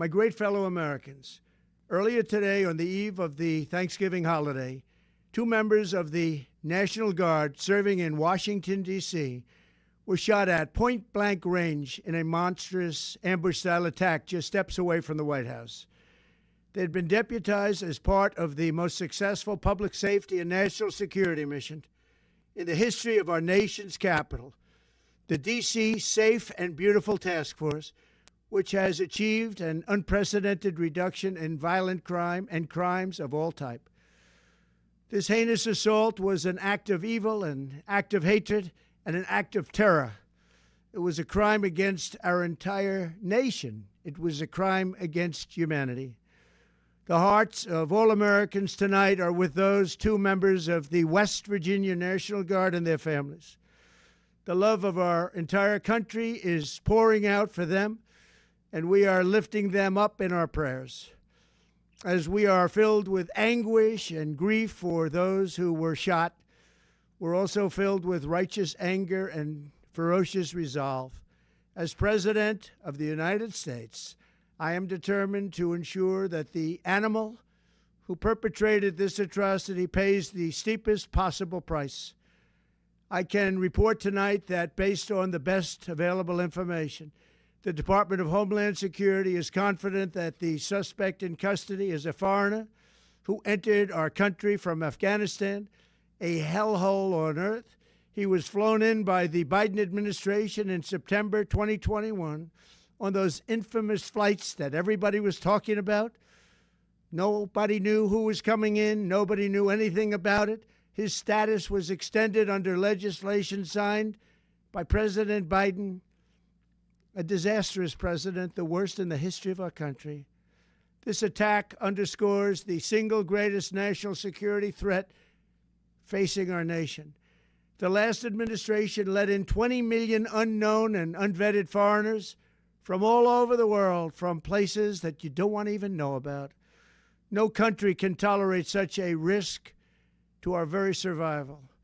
My great fellow Americans, earlier today, on the eve of the Thanksgiving holiday, two members of the National Guard serving in Washington, D.C., were shot at point-blank range in a monstrous ambush-style attack just steps away from the White House. They had been deputized as part of the most successful public safety and national security mission in the history of our nation's capital, the D.C. Safe and Beautiful Task Force, which has achieved an unprecedented reduction in violent crime and crimes of all type. This heinous assault was an act of evil, an act of hatred, and an act of terror. It was a crime against our entire nation. It was a crime against humanity. The hearts of all Americans tonight are with those two members of the West Virginia National Guard and their families. The love of our entire country is pouring out for them, and we are lifting them up in our prayers. As we are filled with anguish and grief for those who were shot, we're also filled with righteous anger and ferocious resolve. As President of the United States, I am determined to ensure that the animal who perpetrated this atrocity pays the steepest possible price. I can report tonight that, based on the best available information, the Department of Homeland Security is confident that the suspect in custody is a foreigner who entered our country from Afghanistan, a hellhole on earth. He was flown in by the Biden administration in September 2021 on those infamous flights that everybody was talking about. Nobody knew who was coming in. Nobody knew anything about it. His status was extended under legislation signed by President Biden, a disastrous president, the worst in the history of our country. This attack underscores the single greatest national security threat facing our nation. The last administration let in 20 million unknown and unvetted foreigners from all over the world, from places that you don't want to even know about. No country can tolerate such a risk to our very survival.